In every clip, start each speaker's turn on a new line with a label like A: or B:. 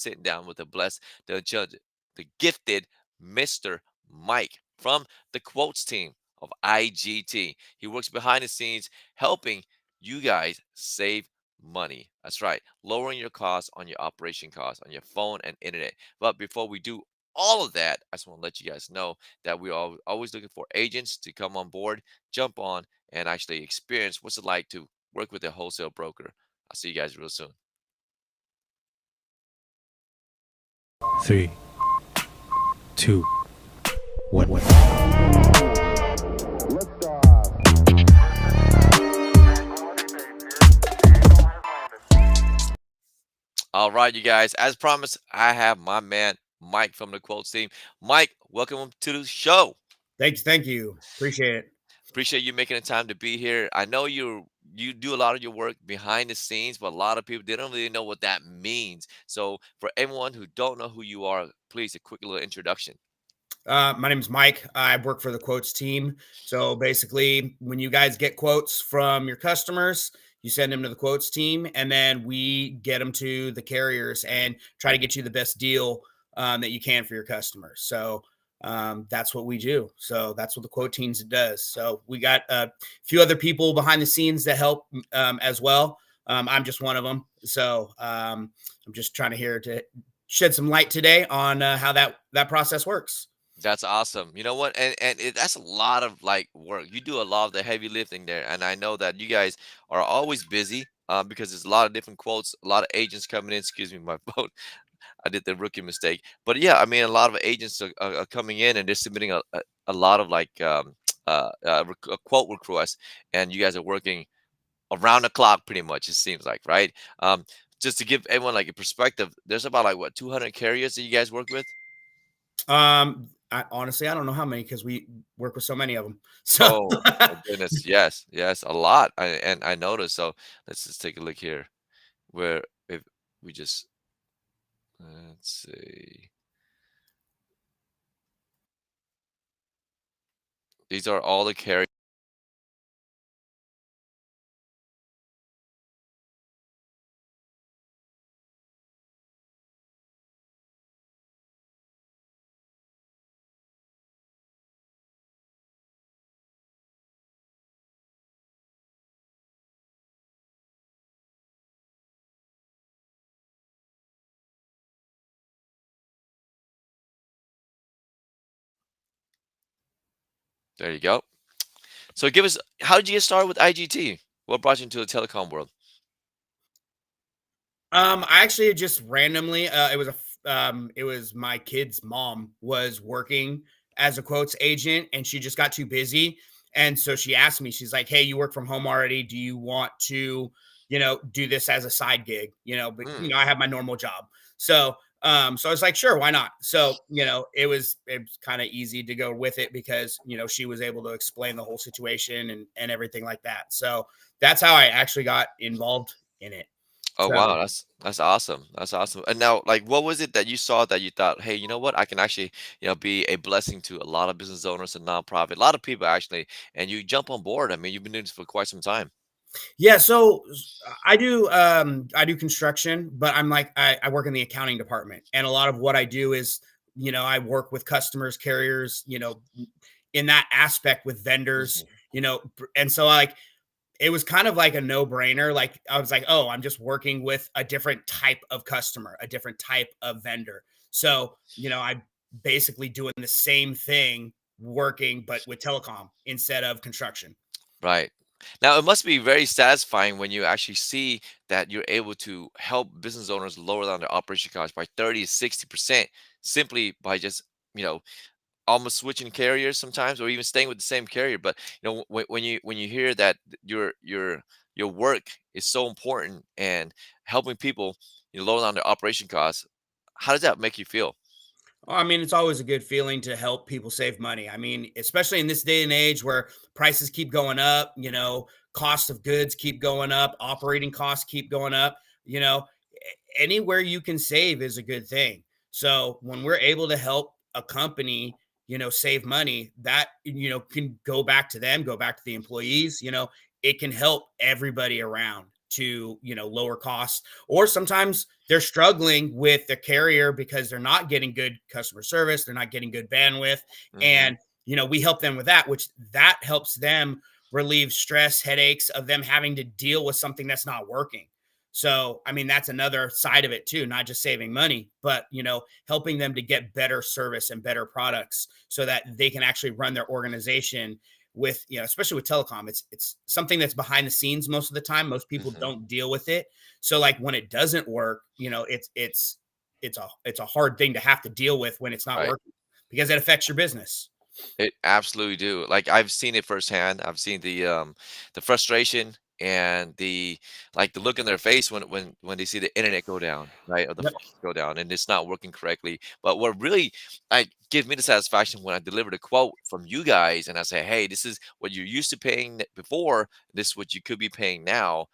A: sitting down with the judge, the gifted Mr. Mike from the quotes team of IGT. He works behind the scenes helping you guys save money. That's right, lowering your costs on your operation costs on your phone and internet. But before we do all of that, I just want to let you guys know that we are always looking for agents to come on board, jump on, and actually experience what's it like to work with a wholesale broker. I'll see you guys real soon.
B: Three, two, one.
A: All right, you guys. As promised, I have my man Mike from the quotes team. Mike, welcome to the show.
C: Thank you. Appreciate it.
A: Appreciate you making the time to be here. I know you do a lot of your work behind the scenes, but a lot of people they don't really know what that means. So for everyone who don't know who you are, please a quick little introduction.
C: My name is Mike. I work for the quotes team. So basically, when you guys get quotes from your customers, you send them to the quotes team, and then we get them to the carriers and try to get you the best deal that you can for your customers. So that's what we do. So that's what the quote teams does. So we got a few other people behind the scenes that help as well. I'm just one of them. So I'm just trying to shed some light today on how that process works.
A: That's awesome. You know what? That's a lot of like work. You do a lot of the heavy lifting there, and I know that you guys are always busy because there's a lot of different quotes, a lot of agents coming in. Excuse me, my phone. I did the rookie mistake. But yeah, I mean, a lot of agents are coming in and they're submitting a lot of like quote requests, and you guys are working around the clock pretty much. It seems like, right? Just to give everyone like a perspective, there's about like what 200 carriers that you guys work with.
C: Honestly, I don't know how many because we work with so many of them. So
A: Oh my goodness, yes, yes, a lot. And I noticed. So let's just take a look here, where if we just let's see, these are all the carriers. There you go. So give us, how did you get started with IGT? What brought you into the telecom world?
C: I actually just randomly, it was my kid's mom was working as a quotes agent and she just got too busy. And so she asked me, she's like, "Hey, you work from home already. Do you want to, do this as a side gig? But
A: Mm,
C: I have my normal job." So I was like, "Sure, why not?" So, it was kind of easy to go with it because, she was able to explain the whole situation and everything like that. So that's how I actually got involved in it.
A: oh
C: So
A: wow, that's awesome. That's awesome. And now, like, what was it that you saw that you thought, hey, you know what, I can actually, be a blessing to a lot of business owners and nonprofit, a lot of people actually, and you jump on board. I mean, you've been doing this for quite some time.
C: yeah, so I do construction, but I work in the accounting department. And a lot of what I do is, I work with customers, carriers, in that aspect with vendors,
A: Mhm.
C: and so like it was kind of like a no-brainer. Like I was like, oh, I'm just working with a different type of customer, a different type of vendor. So, I basically doing the same thing working, but with telecom instead of construction.
A: Right. Now, it must be very satisfying when you actually see that you're able to help business owners lower down their operation costs by 30 to 60% simply by just, you know, almost switching carriers sometimes or even staying with the same carrier. But when you hear that your work is so important and helping people, lower down their operation costs, how does that make you feel?
C: I mean, it's always a good feeling to help people save money. I mean, especially in this day and age where prices keep going up, cost of goods keep going up, operating costs keep going up, anywhere you can save is a good thing. So when we're able to help a company, save money, that, can go back to them, go back to the employees, it can help everybody around. to, lower costs, or sometimes they're struggling with the carrier because they're not getting good customer service, they're not getting good bandwidth,
A: Hmm.
C: and we help them with that, which that helps them relieve stress, headaches of them having to deal with something that's not working. So, I mean, that's another side of it too, not just saving money, but, helping them to get better service and better products so that they can actually run their organization with, especially with telecom. It's something that's behind the scenes most of the time. Most people
A: Hmm.
C: don't deal with it. So like when it doesn't work, it's a hard thing to have to deal with when it's not
A: Right.
C: working because it affects your business.
A: It absolutely do. Like I've seen it firsthand. I've seen the frustration and the look in their face when they see the internet go down, right? Or the
C: Yep.
A: phone go down and it's not working correctly. But what really like gives me the satisfaction when I deliver the quote from you guys and I say, hey, this is what you're used to paying before, this is what you could be paying now,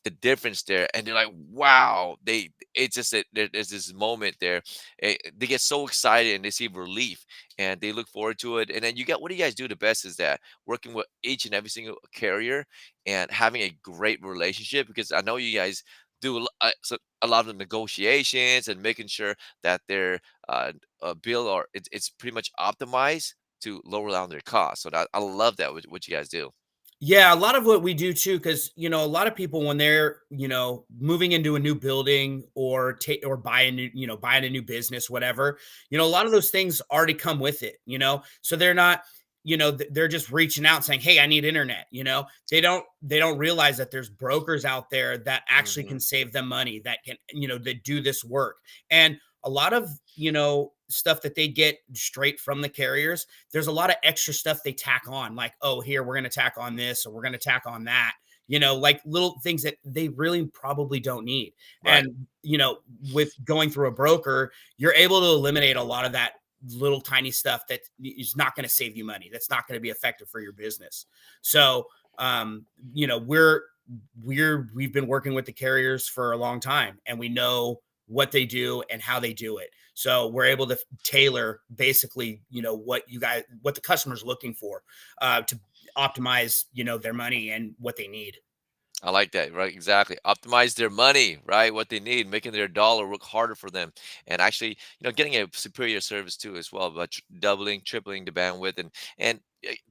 A: the difference there, and they're like, wow, it's just that there's this moment there. They get so excited and they see relief and they look forward to it. And then you get, what do you guys do the best is that working with each and every single carrier and having a great relationship, because I know you guys do a lot of the negotiations and making sure that their bill, or it's pretty much optimized to lower down their costs. So that I love that what you guys do.
C: Yeah, a lot of what we do too, because a lot of people when they're moving into a new building or or buying a new business, whatever, a lot of those things already come with it. So they're not, they're just reaching out saying, "Hey, I need internet." They don't realize that there's brokers out there that actually
A: Hmm.
C: can save them money, that can that do this work, and a lot of stuff that they get straight from the carriers, there's a lot of extra stuff they tack on, like, oh, here, we're going to tack on this, or we're going to tack on that, like little things that they really probably don't need.
A: Right.
C: And, with going through a broker, you're able to eliminate a lot of that little tiny stuff that is not going to save you money. That's not going to be effective for your business. So, um, you know, we're, we've been working with the carriers for a long time and we know what they do and how they do it. So we're able to tailor basically, what the customer's looking for, to optimize, their money and what they need.
A: I like that, right? Exactly. Optimize their money, right? What they need, making their dollar work harder for them, and actually, getting a superior service too as well, but doubling, tripling the bandwidth, and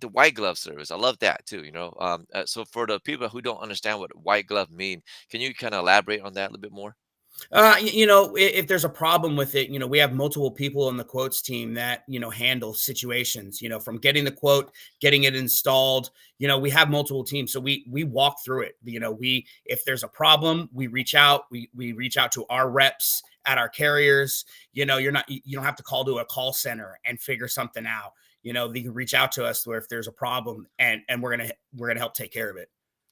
A: the white glove service. I love that too. So for the people who don't understand what white glove mean, can you kind of elaborate on that a little bit more?
C: If there's a problem with it, we have multiple people on the quotes team that, handle situations, from getting the quote, getting it installed. We have multiple teams. So we walk through it. If there's a problem, we reach out to our reps at our carriers. You don't have to call to a call center and figure something out. They can reach out to us where if there's a problem, and we're gonna help take care of it.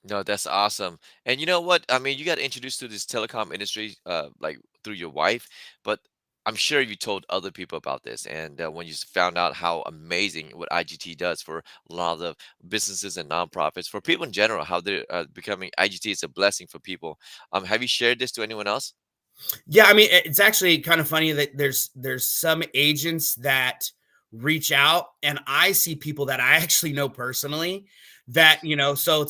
A: No, that's awesome. And you know what? I mean, you got introduced to this telecom industry, like through your wife, but I'm sure you told other people about this. And when you found out how amazing what IGT does for a lot of businesses and nonprofits, for people in general, how they're becoming IGT is a blessing for people. Have you shared this to anyone else?
C: Yeah, I mean, it's actually kind of funny that there's some agents that reach out, and I see people that I actually know personally that, so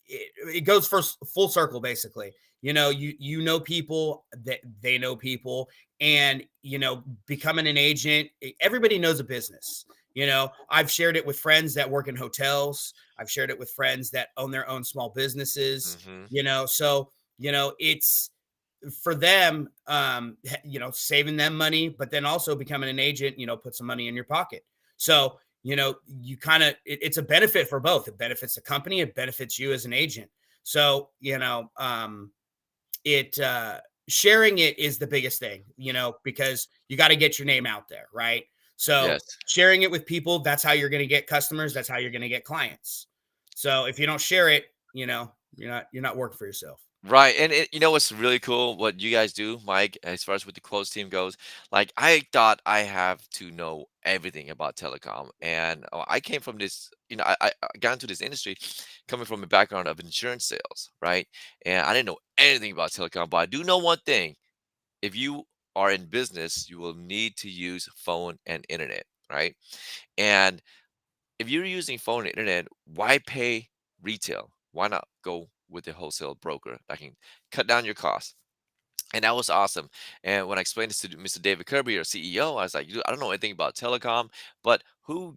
C: it goes for full circle basically. You know people that they know people, and becoming an agent, everybody knows a business. I've shared it with friends that work in hotels. I've shared it with friends that own their own small businesses.
A: Hmm.
C: So it's for them, saving them money, but then also becoming an agent, put some money in your pocket. So, you kind of, it's a benefit for both. It benefits the company, it benefits you as an agent. So, it, sharing it is the biggest thing, because you got to get your name out there, right? So,
A: Yes.
C: sharing it with people, that's how you're going to get customers. That's how you're going to get clients. So, if you don't share it, you're not working for yourself.
A: Right, and you know what's really cool? What you guys do, Mike, as far as with the close team goes. Like I thought I have to know everything about telecom, and I came from this. I got into this industry coming from a background of insurance sales, right? And I didn't know anything about telecom, but I do know one thing: if you are in business, you will need to use phone and internet, right? And if you're using phone and internet, why pay retail? Why not go with the wholesale broker that can cut down your costs. And that was awesome. And when I explained this to Mr. David Kirby, our CEO, I was like, "Dude, I don't know anything about telecom, but who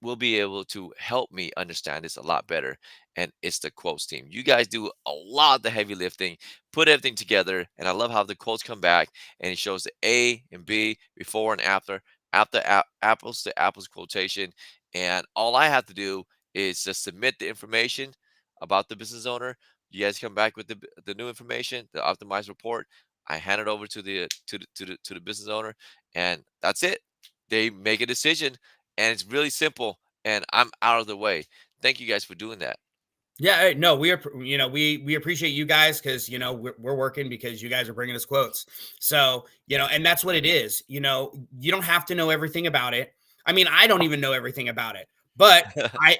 A: will be able to help me understand this a lot better?" And it's the quotes team. You guys do a lot of the heavy lifting, put everything together, and I love how the quotes come back and it shows the A and B, before and after apples to apples quotation. And all I have to do is just submit the information about the business owner. You guys come back with the new information, the optimized report. I hand it over to the business owner, and that's it. They make a decision, and it's really simple, and I'm out of the way. Thank you guys for doing that.
C: Yeah, no, we are, we appreciate you guys because we're working because you guys are bringing us quotes. So and that's what it is. You don't have to know everything about it. I mean, I don't even know everything about it, but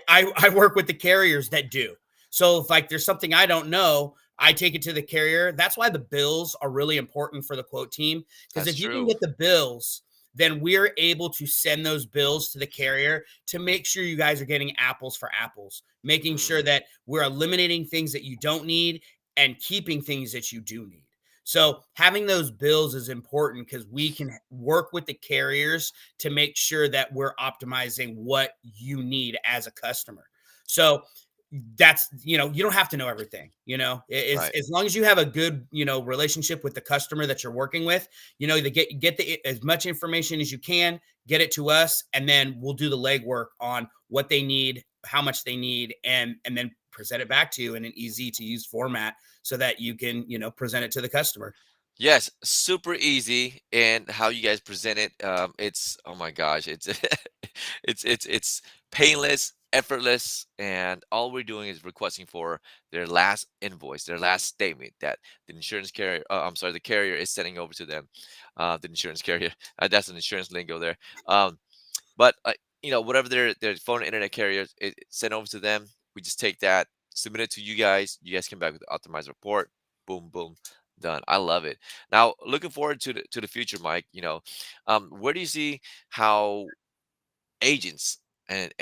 C: I work with the carriers that do. So if like there's something I don't know, I take it to the carrier. That's why the bills are really important for the quote team, because
A: That's
C: if you can
A: true.
C: get the bills, then we're able to send those bills to the carrier to make sure you guys are getting apples for apples, making sure
A: Mm,
C: that we're eliminating things that you don't need and keeping things that you do need. So having those bills is important because we can work with the carriers to make sure that we're optimizing what you need as a customer. So that's you don't have to know everything.
A: right.
C: As long as you have a good relationship with the customer that you're working with, they get as much information as you can, get it to us, and then we'll do the legwork on what they need, how much they need, and then present it back to you in an easy to use format so that you can present it to the customer.
A: Yes, super easy, and how you guys present it, it's, oh my gosh, it's it's painless, effortless, and all we're doing is requesting for their last invoice, their last statement that the insurance carrier, I'm sorry, the carrier is sending over to them. The insurance carrier, that's an insurance lingo there. Um, But whatever their phone and internet carriers, it's sent over to them. We just take that, submit it to you guys. You guys come back with the optimized report. Boom, boom, done. I love it. Now, looking forward to the future, Mike. Where do you see how agents and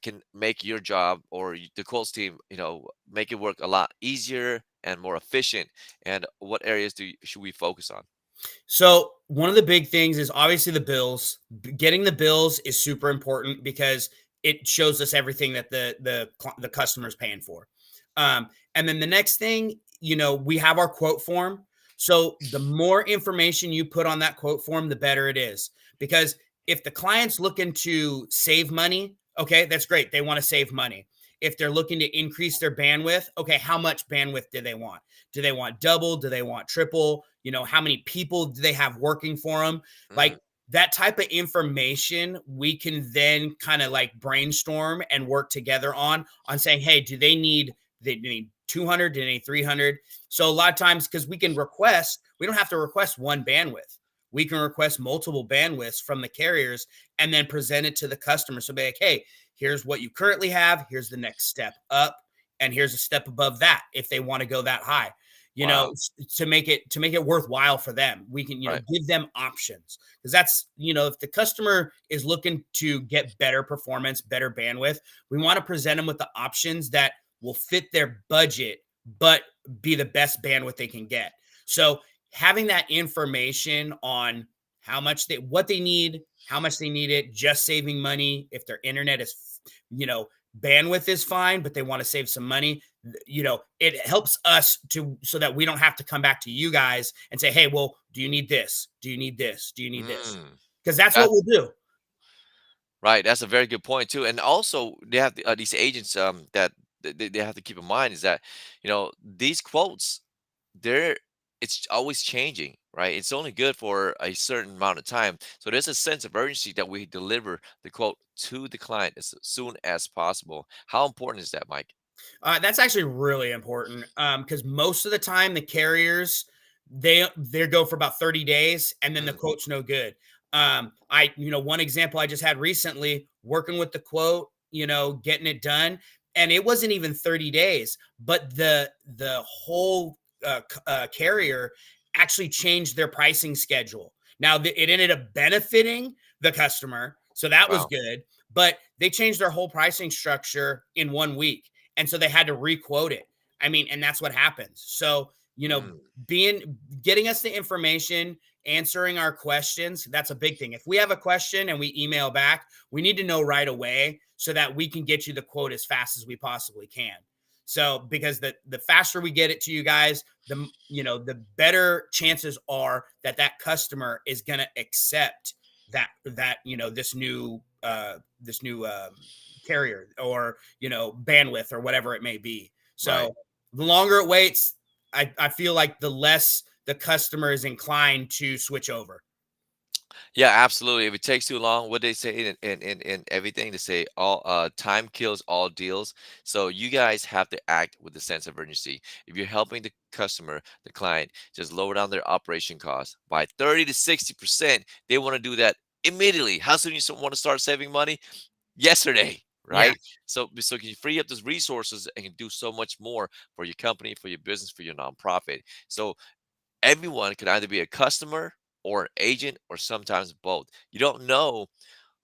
A: can make your job, or the calls team, make it work a lot easier and more efficient? And what areas should we focus on?
C: So one of the big things is obviously the bills. Getting the bills is super important because it shows us everything that the customer is paying for. And then the next thing, we have our quote form. So the more information you put on that quote form, the better it is. Because if the client's looking to save money, okay, that's great. They want to save money. If they're looking to increase their bandwidth, okay, how much bandwidth do they want? Do they want double? Do they want triple? How many people do they have working for them?
A: Mm,
C: Like that type of information, we can then kind of like brainstorm and work together on saying, hey, they need 200, do they need 300? So a lot of times, because we don't have to request one bandwidth. We can request multiple bandwidths from the carriers and then present it to the customer. So be like, hey, here's what you currently have. Here's the next step up. And here's a step above that if they want to go that high
A: wow.
C: to make it worthwhile for them. We can
A: Right.
C: give them options, because that's if the customer is looking to get better performance, better bandwidth, we want to present them with the options that will fit their budget but be the best bandwidth they can get. So having that information on what they need, how much they need it, just saving money if their internet is bandwidth is fine but they want to save some money, it helps us to so that we don't have to come back to you guys and say, hey, well, do you need this, do you need this, do you need this?
A: Mm.
C: Because that's what we'll do.
A: Right, that's a very good point too. And also, they have these agents, that they have to keep in mind is that these quotes, they're it's always changing, right? It's only good for a certain amount of time. So there's a sense of urgency that we deliver the quote to the client as soon as possible. How important is that, Mike?
C: That's actually really important because most of the time the carriers they go for about 30 days and then the
A: Mm,
C: quote's no good. One example I just had recently working with the quote, getting it done, and it wasn't even 30 days, but the whole carrier actually changed their pricing schedule. Now it ended up benefiting the customer, so that was
A: wow.
C: good. But they changed their whole pricing structure in 1 week, and so they had to requote it. I mean, and that's what happens. So,
A: Mm,
C: getting us the information, answering our questions, that's a big thing. If we have a question and we email back, we need to know right away so that we can get you the quote as fast as we possibly can. So, because the faster we get it to you guys, the better chances are that that customer is going to accept this new carrier, or bandwidth, or whatever it may be.
A: right.
C: So the longer it waits, I feel like the less the customer is inclined to switch over.
A: Yeah, absolutely. If it takes too long, what they say in everything, they say all time kills all deals. So you guys have to act with a sense of urgency. If you're helping the customer, the client, just lower down their operation costs by 30 to 60%, they want to do that immediately. How soon you want to start saving money? Yesterday,
C: Yeah.
A: right? So can you free up those resources and can do so much more for your company, for your business, for your nonprofit. So everyone can either be a customer or an agent or sometimes both. You don't know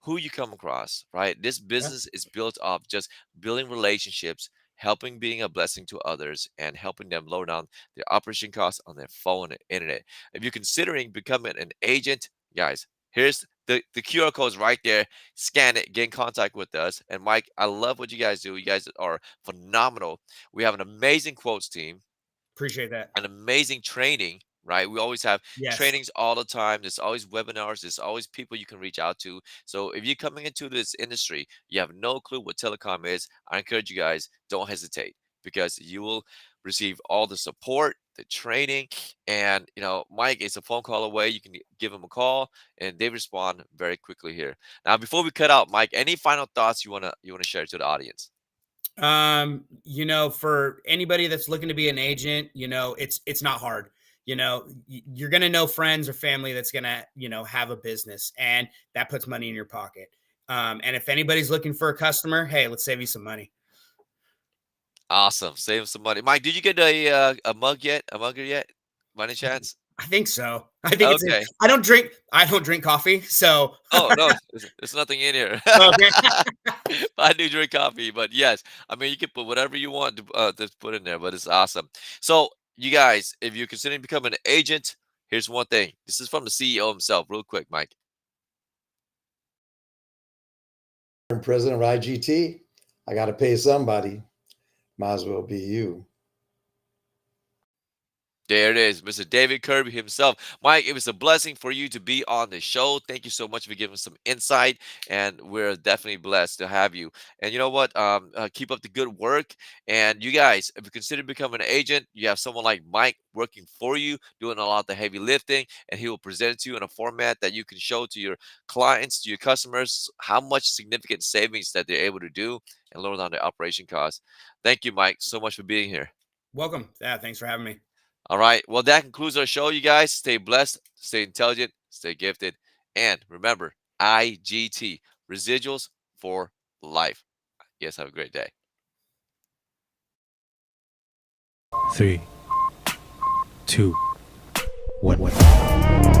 A: who you come across, right? This
C: Yeah.
A: business is built off just building relationships, helping being a blessing to others, and helping them lower down their operation costs on their phone and internet. If you're considering becoming an agent, guys, here's the QR code is right there. Scan it, get in contact with us. And Mike, I love what you guys do. You guys are phenomenal. We have an amazing quotes team,
C: Appreciate that.
A: an amazing training, right? We always have
C: Yes.
A: trainings all the time. There's always webinars. There's always people you can reach out to. So if you're coming into this industry, you have no clue what telecom is, I encourage you guys, don't hesitate because you will receive all the support, the training, and Mike is a phone call away. You can give him a call, and they respond very quickly here. Now, before we cut out, Mike, any final thoughts you wanna share to the audience?
C: For anybody that's looking to be an agent, it's not hard. You're gonna know friends or family that's gonna, have a business, and that puts money in your pocket. And if anybody's looking for a customer, hey, let's save you some money.
A: Awesome, save some money. Mike, did you get a mug yet? A mugger yet? By any chance?
C: I think so. I think it's.
A: Okay.
C: I don't drink coffee, so
A: Oh no, there's nothing in here.
C: okay.
A: I do drink coffee, but yes, I mean you can put whatever you want to put in there, but it's awesome. So you guys, if you're considering becoming an agent, here's one thing. This is from the CEO himself, real quick, Mike.
D: I'm president of IGT. I got to pay somebody. Might as well be you.
A: There it is, Mr. David Kirby himself. Mike, it was a blessing for you to be on the show. Thank you so much for giving some insight, and we're definitely blessed to have you. And you know what? Keep up the good work. And you guys, if you consider becoming an agent, you have someone like Mike working for you, doing a lot of the heavy lifting, and he will present it to you in a format that you can show to your clients, to your customers, how much significant savings that they're able to do and lower down their operation costs. Thank you, Mike, so much for being here.
C: Welcome. Yeah, thanks for having me.
A: All right. Well, that concludes our show, you guys. Stay blessed, stay intelligent, stay gifted. And remember, IGT, residuals for life. Yes, have a great day.
B: 3, 2, 1.